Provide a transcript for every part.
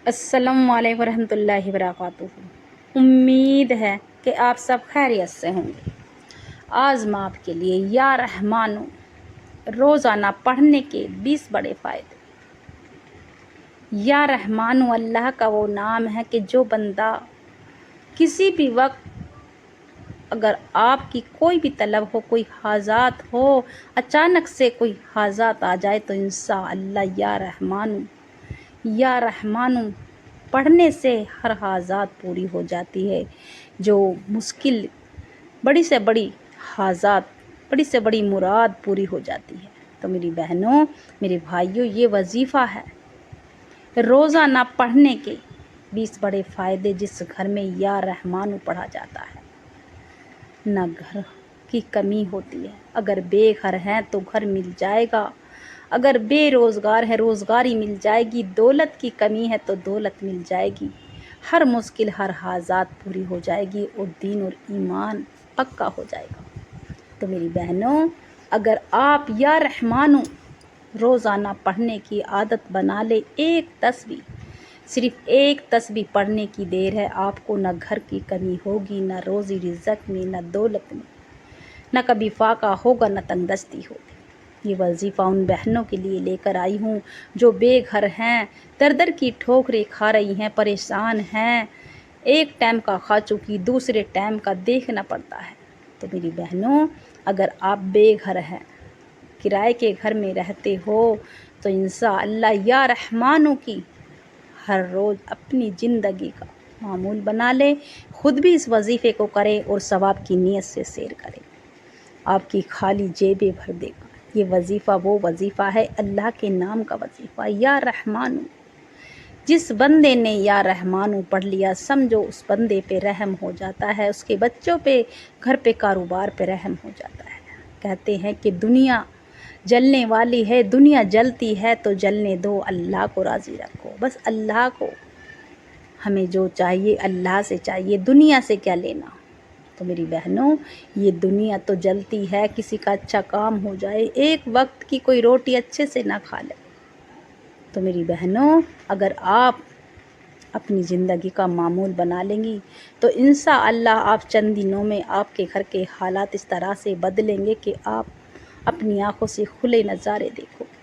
السلام علیکم ورحمۃ اللہ وبرکاتہ۔ امید ہے کہ آپ سب خیریت سے ہوں گے۔ آج میں آپ کے لیے یا رحمانو روزانہ پڑھنے کے 20 بڑے فائدے۔ یا رحمانو اللہ کا وہ نام ہے کہ جو بندہ کسی بھی وقت اگر آپ کی کوئی بھی طلب ہو، کوئی حاجات ہو، اچانک سے کوئی حاجات آ جائے تو انشاءاللہ یا رحمانو پڑھنے سے ہر حاجات پوری ہو جاتی ہے۔ جو مشکل بڑی سے بڑی حاجات، بڑی سے بڑی مراد پوری ہو جاتی ہے۔ تو میری بہنوں، میرے بھائیوں، یہ وظیفہ ہے روزانہ پڑھنے کے 20 بڑے فائدے۔ جس گھر میں یا رحمانو پڑھا جاتا ہے نہ گھر کی کمی ہوتی ہے۔ اگر بے گھر ہیں تو گھر مل جائے گا، اگر بے روزگار ہے روزگاری مل جائے گی، دولت کی کمی ہے تو دولت مل جائے گی، ہر مشکل ہر حاجات پوری ہو جائے گی اور دین اور ایمان پکا ہو جائے گا۔ تو میری بہنوں، اگر آپ یا رحمانو روزانہ پڑھنے کی عادت بنا لے، صرف ایک تسبیح پڑھنے کی دیر ہے، آپ کو نہ گھر کی کمی ہوگی، نہ روزی رزق میں، نہ دولت میں، نہ کبھی فاقہ ہوگا، نہ تنگ دستی ہوگی۔ یہ وظیفہ ان بہنوں کے لیے لے کر آئی ہوں جو بے گھر ہیں، در در کی ٹھوکریں کھا رہی ہیں، پریشان ہیں، ایک ٹائم کا کھا چکی دوسرے ٹائم کا دیکھنا پڑتا ہے۔ تو میری بہنوں، اگر آپ بے گھر ہیں، کرائے کے گھر میں رہتے ہو تو انشاءاللہ یا رحمانو کی ہر روز اپنی زندگی کا معمول بنا لے، خود بھی اس وظیفے کو کرے اور ثواب کی نیت سے سیر کرے، آپ کی خالی جیبیں بھر دے گا۔ یہ وظیفہ وہ وظیفہ ہے اللہ کے نام کا وظیفہ، یا رحمانو۔ جس بندے نے یا رحمانو پڑھ لیا، سمجھو اس بندے پہ رحم ہو جاتا ہے، اس کے بچوں پہ، گھر پہ، کاروبار پہ رحم ہو جاتا ہے۔ کہتے ہیں کہ دنیا جلنے والی ہے، دنیا جلتی ہے تو جلنے دو، اللہ کو راضی رکھو۔ بس اللہ کو ہمیں جو چاہیے اللہ سے چاہیے، دنیا سے کیا لینا۔ تو میری بہنوں، یہ دنیا تو جلتی ہے، کسی کا اچھا کام ہو جائے، ایک وقت کی کوئی روٹی اچھے سے نہ کھا لے۔ تو میری بہنوں، اگر آپ اپنی زندگی کا معمول بنا لیں گی تو انشاءاللہ آپ چند دنوں میں آپ کے گھر کے حالات اس طرح سے بدلیں گے کہ آپ اپنی آنکھوں سے کھلے نظارے دیکھو گے۔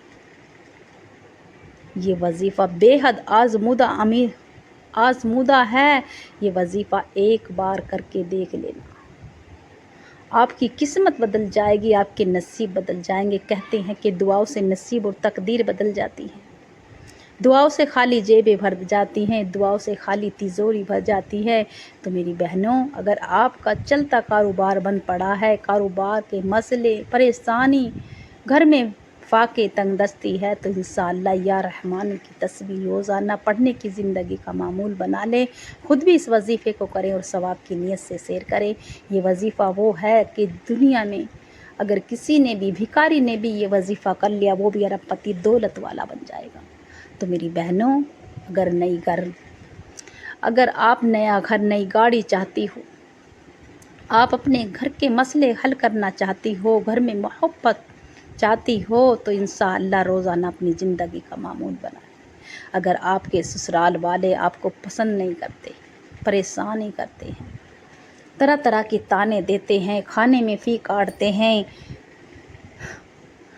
یہ وظیفہ بے حد آزمودہ ہے، یہ وظیفہ ایک بار کر کے دیکھ لینا، آپ کی قسمت بدل جائے گی، آپ کے نصیب بدل جائیں گے۔ کہتے ہیں کہ دعاؤں سے نصیب اور تقدیر بدل جاتی ہے، دعاؤں سے خالی جیبیں بھر جاتی ہیں، دعاؤں سے خالی تیجوری بھر جاتی ہے۔ تو میری بہنوں، اگر آپ کا چلتا کاروبار بند پڑا ہے، کاروبار کے مسئلے، پریشانی، گھر میں فاقے، تنگ دستی ہے، تو انشاءاللہ یا رحمانو کی تسبیح روزانہ پڑھنے کی زندگی کا معمول بنا لے، خود بھی اس وظیفے کو کریں اور ثواب کی نیت سے سیر کریں۔ یہ وظیفہ وہ ہے کہ دنیا میں اگر کسی نے بھی، بھکاری نے بھی یہ وظیفہ کر لیا، وہ بھی ارب پتی دولت والا بن جائے گا۔ تو میری بہنوں، اگر آپ نیا گھر، نئی گاڑی چاہتی ہو، آپ اپنے گھر کے مسئلے حل کرنا چاہتی ہو، گھر میں محبت چاہتی ہو، تو انشاءاللہ روزانہ اپنی زندگی کا معمول بنائیں۔ اگر آپ کے سسرال والے آپ کو پسند نہیں کرتے، پریشانی کرتے ہیں، طرح طرح کے طعنے دیتے ہیں، کھانے میں فی کاٹتے ہیں،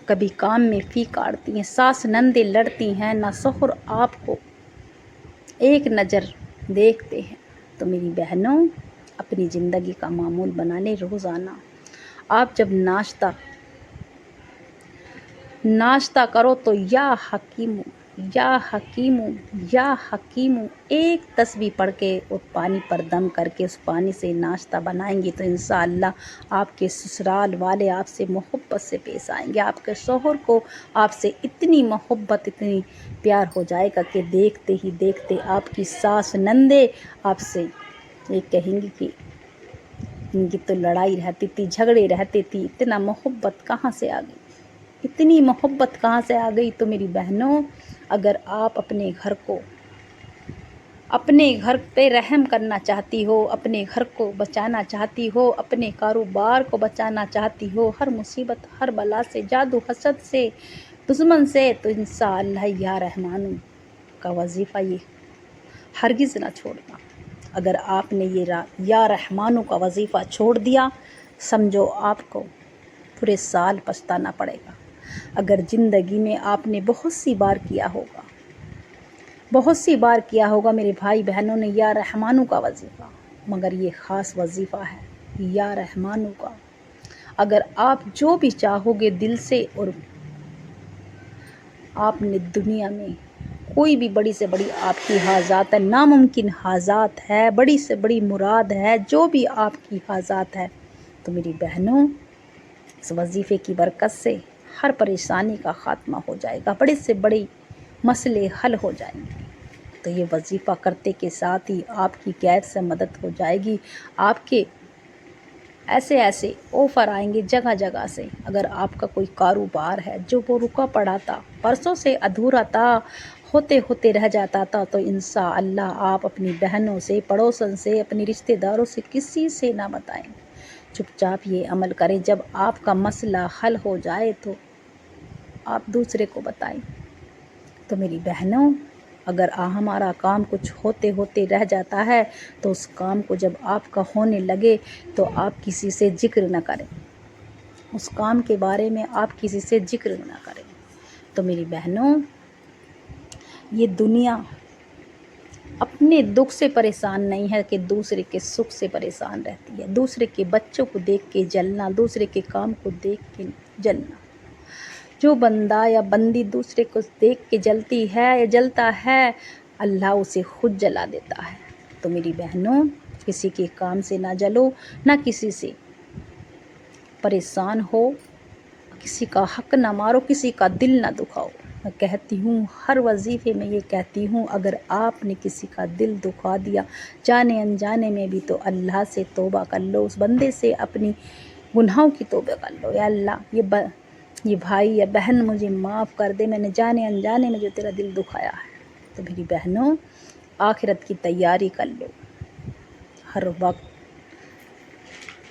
کبھی کام میں فی کاٹتی ہیں، ساس نندیں لڑتی ہیں، نہ شوہر آپ کو ایک نظر دیکھتے ہیں، تو میری بہنوں اپنی زندگی کا معمول بنا لیں روزانہ۔ آپ جب ناشتہ کرو تو یا حکیمو یا حکیمو یا حکیمو ایک تسبیح پڑھ کے اور پانی پر دم کر کے اس پانی سے ناشتہ بنائیں گی تو انشاءاللہ آپ کے سسرال والے آپ سے محبت سے پیش آئیں گے، آپ کے شوہر کو آپ سے اتنی محبت، اتنی پیار ہو جائے گا کہ دیکھتے ہی دیکھتے آپ کی ساس نندے آپ سے یہ کہیں گی کہ ان کی تو لڑائی رہتی تھی، جھگڑے رہتے تھی، اتنا محبت کہاں سے آ گئی، اتنی محبت کہاں سے آ گئی۔ تو میری بہنوں، اگر آپ اپنے گھر پہ رحم کرنا چاہتی ہو، اپنے گھر کو بچانا چاہتی ہو، اپنے کاروبار کو بچانا چاہتی ہو، ہر مصیبت، ہر بلا سے، جادو حسد سے، دشمن سے، تو انشاءاللہ یا رحمانو کا وظیفہ یہ ہرگز نہ چھوڑنا۔ اگر آپ نے یہ یا رحمانو کا وظیفہ چھوڑ دیا، سمجھو آپ کو پورے سال پچھتانا پڑے گا۔ اگر زندگی میں آپ نے بہت سی بار کیا ہوگا میرے بھائی بہنوں نے یا رحمانو کا وظیفہ، مگر یہ خاص وظیفہ ہے یا رحمانو کا۔ اگر آپ جو بھی چاہو گے دل سے، اور آپ نے دنیا میں کوئی بھی بڑی سے بڑی آپ کی حاجات ہے، ناممکن حاجات ہے، بڑی سے بڑی مراد ہے، جو بھی آپ کی حاجات ہے، تو میری بہنوں اس وظیفے کی برکت سے ہر پریشانی کا خاتمہ ہو جائے گا، بڑے سے بڑے مسئلے حل ہو جائیں گے۔ تو یہ وظیفہ کرتے کے ساتھ ہی آپ کی غیب سے مدد ہو جائے گی، آپ کے ایسے آفر آئیں گے جگہ جگہ سے۔ اگر آپ کا کوئی کاروبار ہے جو وہ رکا پڑا تھا، برسوں سے ادھورا تھا، ہوتے رہ جاتا تھا، تو انشاءاللہ آپ اپنی بہنوں سے، پڑوسن سے، اپنی رشتہ داروں سے کسی سے نہ بتائیں، چپ چاپ یہ عمل کریں۔ جب آپ کا مسئلہ حل ہو جائے تو آپ دوسرے کو بتائیں۔ تو میری بہنوں، اگر ہمارا کام کچھ ہوتے رہ جاتا ہے، تو اس کام کو جب آپ کا ہونے لگے تو آپ کسی سے ذکر نہ کریں، اس کام کے بارے میں آپ کسی سے ذکر نہ کریں۔ تو میری بہنوں، یہ دنیا اپنے دکھ سے پریشان نہیں ہے کہ دوسرے کے سکھ سے پریشان رہتی ہے، دوسرے کے بچوں کو دیکھ کے جلنا، دوسرے کے کام کو دیکھ کے جلنا۔ جو بندہ یا بندی دوسرے کو دیکھ کے جلتی ہے یا جلتا ہے، اللہ اسے خود جلا دیتا ہے۔ تو میری بہنوں، کسی کے کام سے نہ جلو، نہ کسی سے پریشان ہو، کسی کا حق نہ مارو، کسی کا دل نہ دکھاؤ۔ میں کہتی ہوں، ہر وظیفے میں یہ کہتی ہوں، اگر آپ نے کسی کا دل دکھا دیا جانے انجانے میں بھی، تو اللہ سے توبہ کر لو، اس بندے سے اپنی گناہوں کی توبہ کر لو۔ یا اللہ، یہ بھائی یا بہن مجھے معاف کر دے، میں نے جانے انجانے میں جو تیرا دل دکھایا ہے۔ تو میری بہنوں، آخرت کی تیاری کر لو، ہر وقت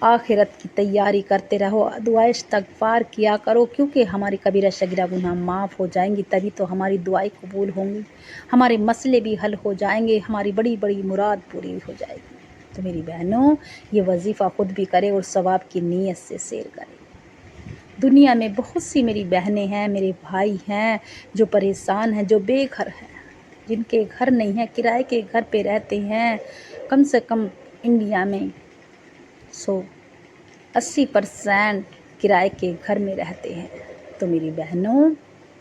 آخرت کی تیاری کرتے رہو، دعائے استغفار کیا کرو، کیونکہ ہماری کبیرہ صغیرہ گناہ معاف ہو جائیں گی، تبھی تو ہماری دعائیں قبول ہوں گی، ہمارے مسئلے بھی حل ہو جائیں گے، ہماری بڑی بڑی مراد پوری ہو جائے گی۔ تو میری بہنوں، یہ وظیفہ خود بھی کرے اور ثواب کی نیت سے سیر کرے۔ دنیا میں بہت سی میری بہنیں ہیں، میرے بھائی ہیں جو پریشان ہیں، جو بے گھر ہیں، جن کے گھر نہیں ہیں، کرائے کے گھر پہ رہتے ہیں۔ کم سے کم انڈیا میں 80% کرائے کے گھر میں رہتے ہیں۔ تو میری بہنوں،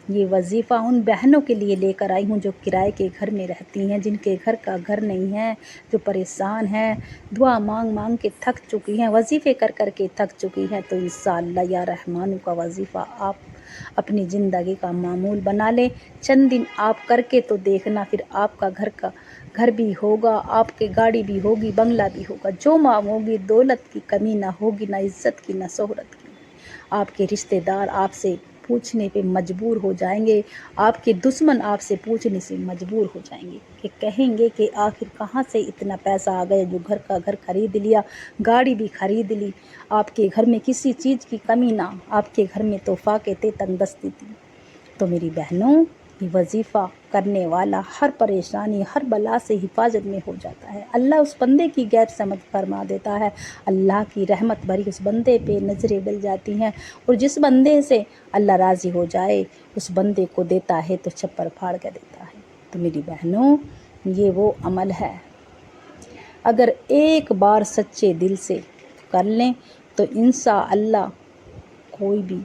یہ وظیفہ ان بہنوں کے لیے لے کر آئی ہوں جو کرائے کے گھر میں رہتی ہیں، جن کے گھر کا گھر نہیں ہے، جو پریشان ہیں، دعا مانگ کے تھک چکی ہیں، وظیفے کر کے تھک چکی ہیں۔ تو انشاءاللہ یا رحمانو کا وظیفہ آپ اپنی زندگی کا معمول بنا لیں۔ چند دن آپ کر کے تو دیکھنا، پھر آپ کا گھر بھی ہوگا، آپ کے گاڑی بھی ہوگی، بنگلہ بھی ہوگا، جو مانگو گی دولت کی کمی نہ ہوگی، نہ عزت کی، نہ شہرت کی۔ آپ کے رشتہ دار آپ سے پوچھنے پہ مجبور ہو جائیں گے، آپ کے دشمن آپ سے پوچھنے سے مجبور ہو جائیں گے، کہ کہیں گے کہ آخر کہاں سے اتنا پیسہ آ گیا جو گھر کا گھر خرید لیا، گاڑی بھی خرید لی، آپ کے گھر میں کسی چیز کی کمی نہ، آپ کے گھر میں تو فاقے تھے، تنگ دستی تھی۔ تو میری بہنوں، یہ وظیفہ کرنے والا ہر پریشانی، ہر بلا سے حفاظت میں ہو جاتا ہے۔ اللہ اس بندے کی غیب سمجھ فرما دیتا ہے، اللہ کی رحمت بھری اس بندے پہ نظریں ڈل جاتی ہیں، اور جس بندے سے اللہ راضی ہو جائے اس بندے کو دیتا ہے تو چھپر پھاڑ کے دیتا ہے۔ تو میری بہنوں، یہ وہ عمل ہے، اگر ایک بار سچے دل سے کر لیں تو انشاءاللہ کوئی بھی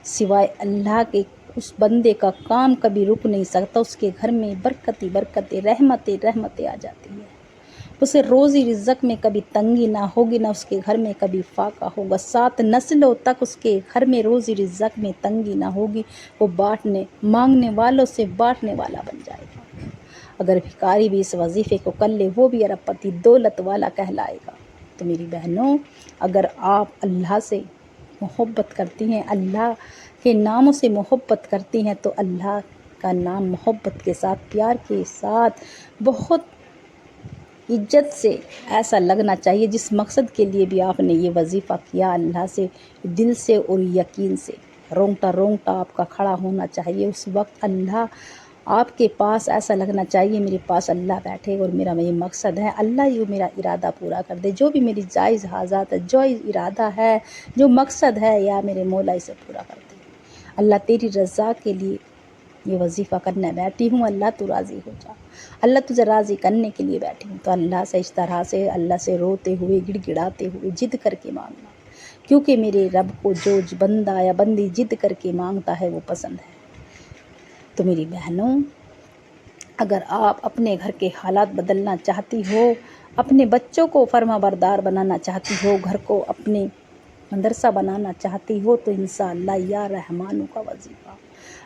سوائے اللہ کے اس بندے کا کام کبھی رک نہیں سکتا۔ اس کے گھر میں برکتیں رحمتیں آ جاتی ہیں، اسے روزی رزق میں کبھی تنگی نہ ہوگی، نہ اس کے گھر میں کبھی فاقہ ہوگا، 7 نسلوں تک اس کے گھر میں روزی رزق میں تنگی نہ ہوگی، وہ مانگنے والوں سے بانٹنے والا بن جائے گا۔ اگر بھکاری بھی اس وظیفے کو کر لے، وہ بھی ارب پتی دولت والا کہلائے گا۔ تو میری بہنوں، اگر آپ اللہ سے محبت کرتی ہیں، اللہ کے ناموں سے محبت کرتی ہیں، تو اللہ کا نام محبت کے ساتھ، پیار کے ساتھ، بہت عزت سے ایسا لگنا چاہیے، جس مقصد کے لیے بھی آپ نے یہ وظیفہ کیا، اللہ سے دل سے اور یقین سے رونگٹا آپ کا کھڑا ہونا چاہیے۔ اس وقت اللہ آپ کے پاس ایسا لگنا چاہیے میرے پاس اللہ بیٹھے اور میرا یہ مقصد ہے، اللہ یہ میرا ارادہ پورا کر دے، جو بھی میری جائز حاجات ہے، جو ارادہ ہے، جو مقصد ہے، یا میرے مولا اسے پورا کر دے۔ اللہ تیری رضا کے لیے یہ وظیفہ کرنے بیٹھی ہوں، اللہ تو راضی ہو جا، اللہ تجھے راضی کرنے کے لیے بیٹھی ہوں۔ تو اللہ سے اس طرح سے، اللہ سے روتے ہوئے، گڑ گڑاتے ہوئے ضد کر کے مانگنا، کیونکہ میرے رب کو جو بندہ یا بندی ضد کر کے مانگتا ہے وہ پسند ہے۔ تو میری بہنوں، اگر آپ اپنے گھر کے حالات بدلنا چاہتی ہو، اپنے بچوں کو فرما بردار بنانا چاہتی ہو، گھر کو اپنے مدرسہ بنانا چاہتی ہو، تو انشاءاللہ یا رحمانوں کا وظیفہ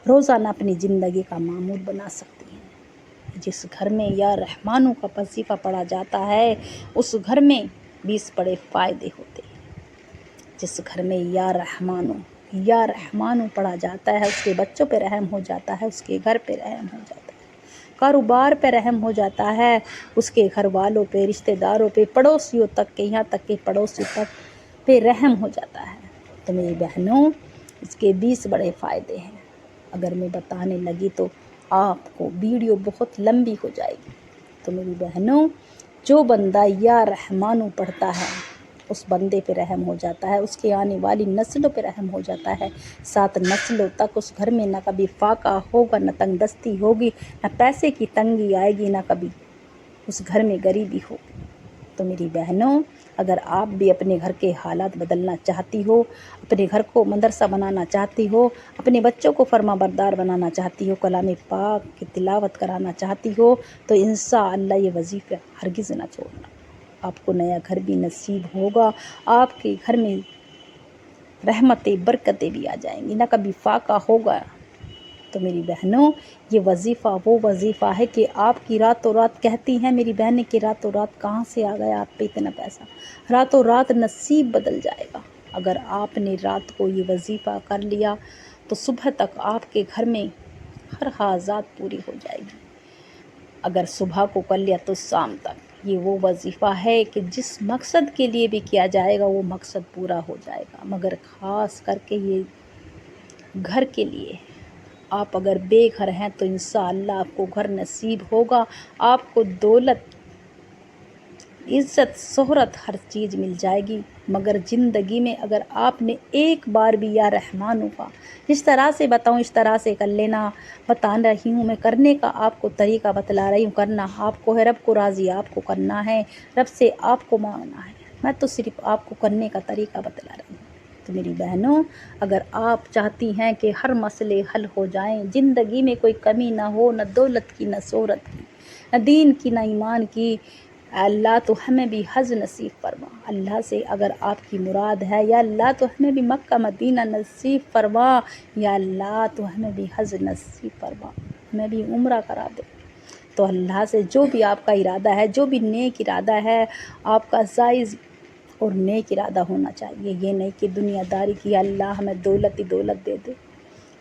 روزانہ اپنی زندگی کا معمول بنا سکتی ہیں۔ جس گھر میں یا رحمانوں کا وظیفہ پڑھا جاتا ہے، اس گھر میں 20 بڑے فائدے ہوتے ہیں۔ جس گھر میں یا رحمانوں پڑھا جاتا ہے، اس کے بچوں پہ رحم ہو جاتا ہے، اس کے گھر پہ رحم ہو جاتا ہے، کاروبار پہ رحم ہو جاتا ہے، اس کے گھر والوں پہ، رشتہ داروں پہ، پڑوسیوں تک کے، یہاں تک کہ پڑوسیوں تک پہ رحم ہو جاتا ہے۔ تو میری بہنوں، اس کے 20 بڑے فائدے ہیں۔ اگر میں بتانے لگی تو آپ کو ویڈیو بہت لمبی ہو جائے گی۔ تو میری بہنوں، جو بندہ یا رحمانوں پڑھتا ہے، اس بندے پہ رحم ہو جاتا ہے، اس کے آنے والی نسلوں پہ رحم ہو جاتا ہے، 7 نسلوں تک اس گھر میں نہ کبھی فاقہ ہوگا، نہ تنگ دستی ہوگی، نہ پیسے کی تنگی آئے گی، نہ کبھی اس گھر میں غریبی ہوگی۔ تو میری بہنوں، اگر آپ بھی اپنے گھر کے حالات بدلنا چاہتی ہو، اپنے گھر کو مدرسہ بنانا چاہتی ہو، اپنے بچوں کو فرما بردار بنانا چاہتی ہو، کلام پاک کی تلاوت کرانا چاہتی ہو، تو انشاءاللہ یہ وظیفہ ہرگز نہ چھوڑنا۔ آپ کو نیا گھر بھی نصیب ہوگا، آپ کے گھر میں رحمتیں برکتیں بھی آ جائیں گی، نہ کبھی فاقہ ہوگا۔ تو میری بہنوں، یہ وظیفہ وہ وظیفہ ہے کہ آپ کی راتوں رات کہتی ہیں میری بہنیں کہ راتوں رات کہاں سے آ گیا آپ پہ اتنا پیسہ، راتوں رات نصیب بدل جائے گا۔ اگر آپ نے رات کو یہ وظیفہ کر لیا تو صبح تک آپ کے گھر میں ہر حاجات پوری ہو جائے گی۔ اگر صبح کو کر لیا تو شام تک۔ یہ وہ وظیفہ ہے کہ جس مقصد کے لیے بھی کیا جائے گا وہ مقصد پورا ہو جائے گا، مگر خاص کر کے یہ گھر کے لیے۔ آپ اگر بے گھر ہیں تو انشاءاللہ آپ کو گھر نصیب ہوگا، آپ کو دولت، عزت، شہرت، ہر چیز مل جائے گی، مگر زندگی میں اگر آپ نے ایک بار بھی یا رحمانوں کا، جس طرح سے بتاؤں اس طرح سے کر لینا، بتا رہی ہوں میں، کرنے کا آپ کو طریقہ بتلا رہی ہوں، کرنا آپ کو ہے، رب کو راضی آپ کو کرنا ہے، رب سے آپ کو مانگنا ہے، میں تو صرف آپ کو کرنے کا طریقہ بتلا رہی ہوں۔ تو میری بہنوں، اگر آپ چاہتی ہیں کہ ہر مسئلے حل ہو جائیں، زندگی میں کوئی کمی نہ ہو، نہ دولت کی، نہ شہرت کی، نہ دین کی، نہ ایمان کی، اللہ تو ہمیں بھی حج نصیب فرما۔ اللہ سے اگر آپ کی مراد ہے، یا اللہ تو ہمیں بھی مکہ مدینہ نصیب فرما، یا اللہ تو ہمیں بھی حج نصیب فرما، ہمیں بھی عمرہ کرا دے۔ تو اللہ سے جو بھی آپ کا ارادہ ہے، جو بھی نیک ارادہ ہے، آپ کا جائز اور نیک ارادہ ہونا چاہیے۔ یہ نہیں کہ دنیا داری کی، اللہ ہمیں دولت ہی دولت دے دے۔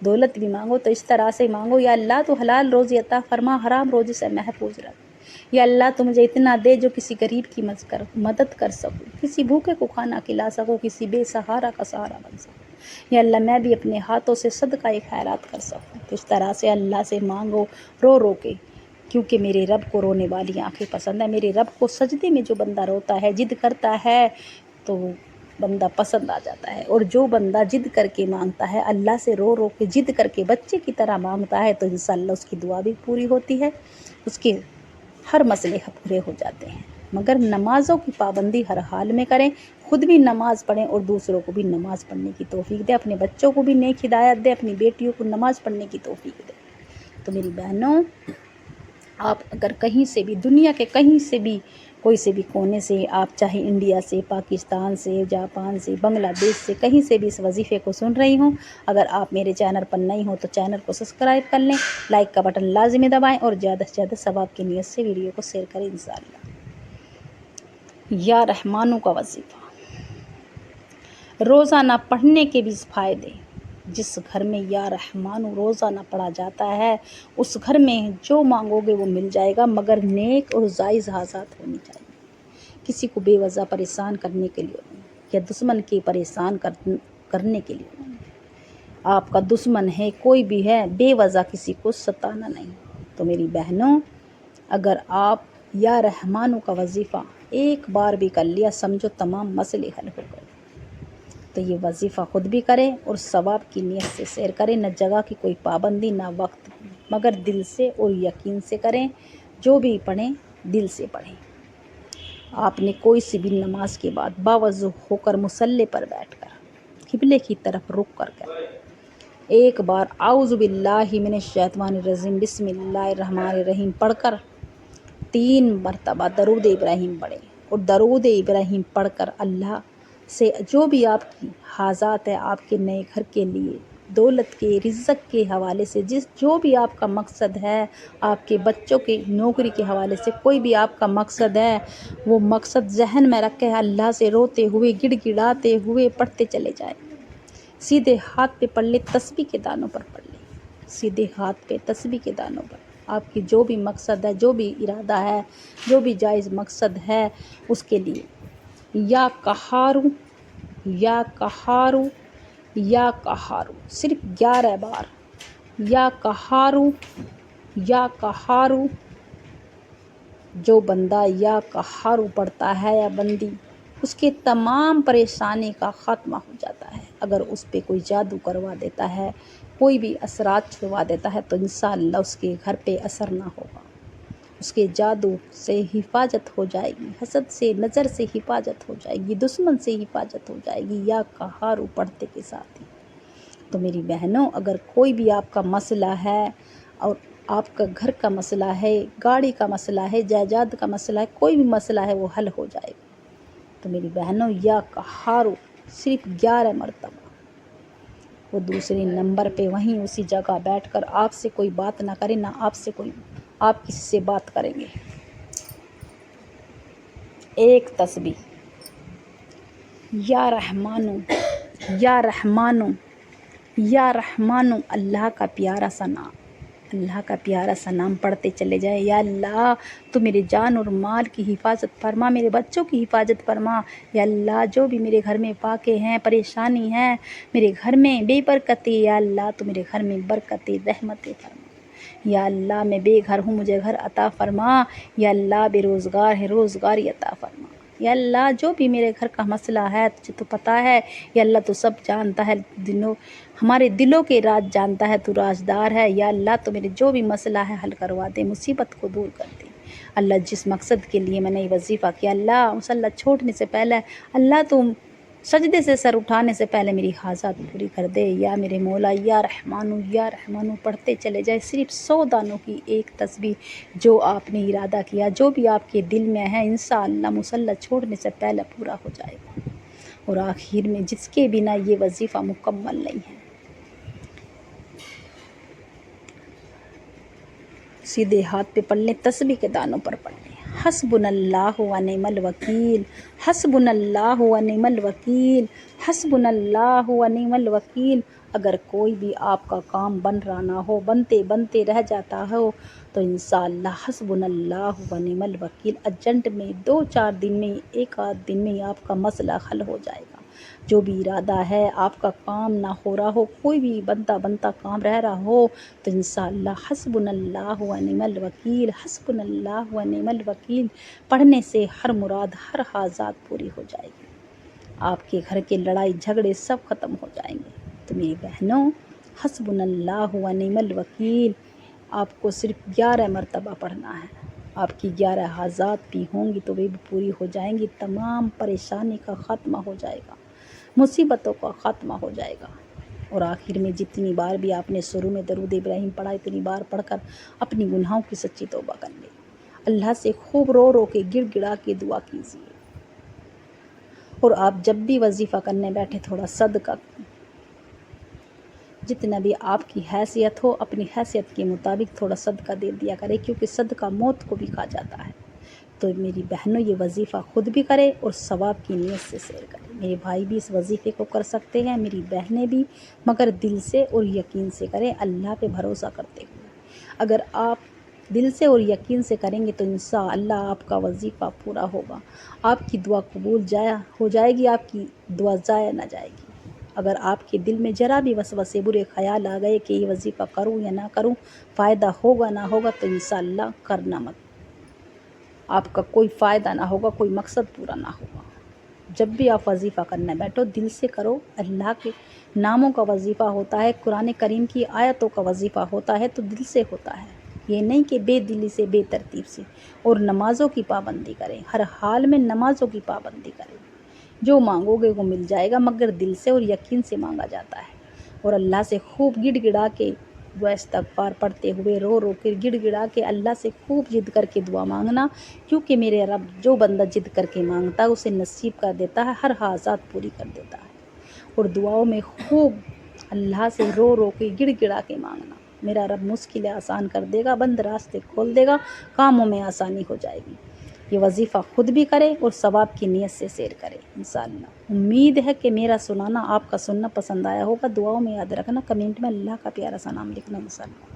دولت بھی مانگو تو اس طرح سے مانگو، یا اللہ تو حلال روزی عطا فرما، حرام روزی سے محفوظ رکھ۔ یا اللہ تو مجھے اتنا دے جو کسی غریب کی مدد کر سکوں، کسی بھوکے کو کھانا کھلا سکوں، کسی بے سہارا کا سہارا بن سکوں۔ یا اللہ میں بھی اپنے ہاتھوں سے صدقہ خیرات کر سکوں۔ تو اس طرح سے اللہ سے مانگو رو رو کے، کیونکہ میرے رب کو رونے والی آنکھیں پسند ہیں۔ میرے رب کو سجدے میں جو بندہ روتا ہے، ضد کرتا ہے، تو وہ بندہ پسند آ جاتا ہے۔ اور جو بندہ ضد کر کے مانگتا ہے، اللہ سے رو رو کے ضد کر کے بچے کی طرح مانگتا ہے، تو انشاءاللہ اس کی دعا بھی پوری ہوتی ہے، اس کے ہر مسئلے پورے ہو جاتے ہیں۔ مگر نمازوں کی پابندی ہر حال میں کریں، خود بھی نماز پڑھیں اور دوسروں کو بھی نماز پڑھنے کی توفیق دے، اپنے بچوں کو بھی نیک ہدایت دے، اپنی بیٹیوں کو نماز پڑھنے کی توفیق دے۔ تو میری بہنوں، آپ اگر کہیں سے بھی، دنیا کے کہیں سے بھی، کوئی سے بھی کونے سے، آپ چاہے انڈیا سے، پاکستان سے، جاپان سے، بنگلہ دیش سے، کہیں سے بھی اس وظیفے کو سن رہی ہوں، اگر آپ میرے چینل پر نئی ہوں تو چینل کو سبسکرائب کر لیں، لائک کا بٹن لازمی دبائیں، اور زیادہ سے زیادہ ثواب کی نیت سے ویڈیو کو شیئر کریں انشاءاللہ۔ یا رحمانوں کا وظیفہ روزانہ پڑھنے کے بھی فائدے۔ جس گھر میں یا رحمانوں روزانہ پڑھا جاتا ہے، اس گھر میں جو مانگو گے وہ مل جائے گا، مگر نیک اور جائز حاجات ہونی چاہیے۔ کسی کو بے وجہ پریشان کرنے کے لیے نہیں، یا دشمن کے پریشان کرنے کے لیے نہیں۔ آپ کا دشمن ہے، کوئی بھی ہے، بے وجہ کسی کو ستانا نہیں۔ تو میری بہنوں، اگر آپ یا رحمانوں کا وظیفہ ایک بار بھی کر لیا، سمجھو تمام مسئلے حل ہو گئے۔ تو یہ وظیفہ خود بھی کریں اور ثواب کی نیت سے سیر کریں، نہ جگہ کی کوئی پابندی نہ وقت کی، مگر دل سے اور یقین سے کریں۔ جو بھی پڑھیں دل سے پڑھیں۔ آپ نے کوئی سی بھی نماز کے بعد باوضو ہو کر مصلی پر بیٹھ کر قبلے کی طرف رخ کر ایک بار اعوذ باللہ من الشیطان الرجیم بسم اللہ الرحمن الرحیم پڑھ کر 3 مرتبہ درود ابراہیم پڑھیں، اور درود ابراہیم پڑھ کر اللہ سے جو بھی آپ کی حاجات ہے، آپ کے نئے گھر کے لیے، دولت کے، رزق کے حوالے سے، جو بھی آپ کا مقصد ہے، آپ کے بچوں کے نوکری کے حوالے سے کوئی بھی آپ کا مقصد ہے، وہ مقصد ذہن میں رکھ کے اللہ سے روتے ہوئے، گڑ گڑاتے ہوئے پڑھتے چلے جائیں۔ سیدھے ہاتھ پہ پڑھ لیں، تسبیح کے دانوں پر پڑھ لیں، سیدھے ہاتھ پہ تسبیح کے دانوں پر۔ آپ کی جو بھی مقصد ہے، جو بھی ارادہ ہے، جو بھی جائز مقصد ہے، اس کے لیے یا قہارو یا قہارو یا قہارو صرف 11 بار، یا قہارو یا قہارو۔ جو بندہ یا قہارو پڑھتا ہے یا بندی، اس کے تمام پریشانی کا خاتمہ ہو جاتا ہے۔ اگر اس پہ کوئی جادو کروا دیتا ہے، کوئی بھی اثرات چھڑوا دیتا ہے، تو انشاءاللہ اس کے گھر پہ اثر نہ ہوگا، اس کے جادو سے حفاظت ہو جائے گی، حسد سے، نظر سے حفاظت ہو جائے گی، دشمن سے حفاظت ہو جائے گی، یا قہارو پڑھتے کے ساتھ ہی۔ تو میری بہنوں، اگر کوئی بھی آپ کا مسئلہ ہے، اور آپ کا گھر کا مسئلہ ہے، گاڑی کا مسئلہ ہے، جائیداد کا مسئلہ ہے، کوئی بھی مسئلہ ہے، وہ حل ہو جائے گا۔ تو میری بہنوں، یا قہارو صرف 11 مرتبہ۔ وہ دوسرے نمبر پہ وہیں اسی جگہ بیٹھ کر آپ سے کوئی بات نہ کرے، نہ آپ کسی سے بات کریں گے۔ ایک تسبیح یا رحمانو یا رحمانو یا رحمانو، اللہ کا پیارا سا نام، اللہ کا پیارا سا نام پڑھتے چلے جائیں۔ یا اللہ، تو میرے جان اور مال کی حفاظت فرما، میرے بچوں کی حفاظت فرما۔ یا اللہ، جو بھی میرے گھر میں فاقے ہیں، پریشانی ہے، میرے گھر میں بے برکتی، یا اللہ تو میرے گھر میں برکتی رحمتیں فرما۔ یا اللہ، میں بے گھر ہوں، مجھے گھر عطا فرما۔ یا اللہ، بے روزگار ہے، روزگاری عطا فرما۔ یا اللہ، جو بھی میرے گھر کا مسئلہ ہے، تجھے تو پتہ ہے، یا اللہ تو سب جانتا ہے، ہمارے دلوں کے راز جانتا ہے، تو رازدار ہے۔ یا اللہ، تو میرے جو بھی مسئلہ ہے حل کروا دے، مصیبت کو دور کر دے۔ اللہ، جس مقصد کے لیے میں نے یہ وظیفہ کیا، اللہ مصلی چھوڑنے سے پہلے، اللہ تم سجدے سے سر اٹھانے سے پہلے میری حاجات پوری کر دے۔ یا میرے مولا، یا رحمانو پڑھتے چلے جائے۔ صرف 100 دانوں کی ایک تسبیح، جو آپ نے ارادہ کیا، جو بھی آپ کے دل میں ہے، انشاءاللہ مصلی چھوڑنے سے پہلے پورا ہو جائے گا۔ اور آخر میں، جس کے بنا یہ وظیفہ مکمل نہیں ہے، سیدھے ہاتھ پہ پڑھ لیں، تسبیح کے دانوں پر پڑھ لیں۔ حسبنا اللہ و نعم الوکیل، حسبنا اللہ و نعم الوکیل، حسبنا اللہ و نعم الوکیل۔ اگر کوئی بھی آپ کا کام بن رہا نہ ہو، بنتے رہ جاتا ہو، تو انشاءاللہ حسبنا اللہ و نعم الوکیل، ارجنٹ میں 2-4 دن میں، 1 دن میں آپ کا مسئلہ حل ہو جائے گا۔ جو بھی ارادہ ہے، آپ کا کام نہ ہو رہا ہو، کوئی بھی بنتا کام رہ رہا ہو، تو انشاءاللہ حسبنا اللہ و نعم الوکیل، حسبنا اللہ و نعم الوکیل پڑھنے سے ہر مراد، ہر حاجات پوری ہو جائے گی۔ آپ کے گھر کے لڑائی جھگڑے سب ختم ہو جائیں گے۔ تو میری بہنوں، حسبنا اللہ و نعم الوکیل آپ کو صرف 11 مرتبہ پڑھنا ہے۔ آپ کی 11 حاجات بھی ہوں گی تو وہ بھی پوری ہو جائیں گی، تمام پریشانی کا خاتمہ ہو جائے گا، مصیبتوں کا خاتمہ ہو جائے گا۔ اور آخر میں، جتنی بار بھی آپ نے شروع میں درود ابراہیم پڑھا، اتنی بار پڑھ کر اپنی گناہوں کی سچی توبہ کر لیں۔ اللہ سے خوب رو رو کے، گڑ گڑا کے دعا کیجیے۔ اور آپ جب بھی وظیفہ کرنے بیٹھے، تھوڑا صدقہ، جتنا بھی آپ کی حیثیت ہو، اپنی حیثیت کے مطابق تھوڑا صدقہ دے دیا کرے، کیونکہ صدقہ موت کو بھی کھا جاتا ہے۔ تو میری بہنوں، یہ وظیفہ خود بھی کرے اور ثواب کی نیت سے سیر کرے۔ میرے بھائی بھی اس وظیفے کو کر سکتے ہیں، میری بہنیں بھی، مگر دل سے اور یقین سے کریں، اللہ پہ بھروسہ کرتے ہوئے۔ اگر آپ دل سے اور یقین سے کریں گے تو انشاءاللہ آپ کا وظیفہ پورا ہوگا، آپ کی دعا قبول ہو جائے گی، آپ کی دعا ضائع نہ جائے گی۔ اگر آپ کے دل میں ذرا بھی وسوسے برے خیال آ گئے کہ یہ وظیفہ کروں یا نہ کروں، فائدہ ہوگا نہ ہوگا، تو انشاءاللہ کرنا مت، آپ کا کوئی فائدہ نہ ہوگا، کوئی مقصد پورا نہ ہوگا۔ جب بھی آپ وظیفہ کرنے بیٹھو دل سے کرو، اللہ کے ناموں کا وظیفہ ہوتا ہے، قرآن کریم کی آیتوں کا وظیفہ ہوتا ہے، تو دل سے ہوتا ہے، یہ نہیں کہ بے دلی سے، بے ترتیب سے۔ اور نمازوں کی پابندی کریں، ہر حال میں نمازوں کی پابندی کریں، جو مانگو گے وہ مل جائے گا، مگر دل سے اور یقین سے مانگا جاتا ہے۔ اور اللہ سے خوب گڑ گڑا کے دعا استغفار پڑھتے ہوئے رو رو کے گڑ گڑا کے اللہ سے خوب ضد کر کے دعا مانگنا، کیونکہ میرے رب جو بندہ ضد کر کے مانگتا ہے اسے نصیب کر دیتا ہے، ہر حاجات پوری کر دیتا ہے۔ اور دعاؤں میں خوب اللہ سے رو رو کے گڑ گڑا کے مانگنا، میرا رب مشکلیں آسان کر دے گا، بند راستے کھول دے گا، کاموں میں آسانی ہو جائے گی۔ یہ وظیفہ خود بھی کرے اور ثواب کی نیت سے سیر کرے انشاءاللہ۔ امید ہے کہ میرا سنانا آپ کا سننا پسند آیا ہوگا، دعاؤں میں یاد رکھنا، کمنٹ میں اللہ کا پیارا سا نام لکھنا انشاءاللہ۔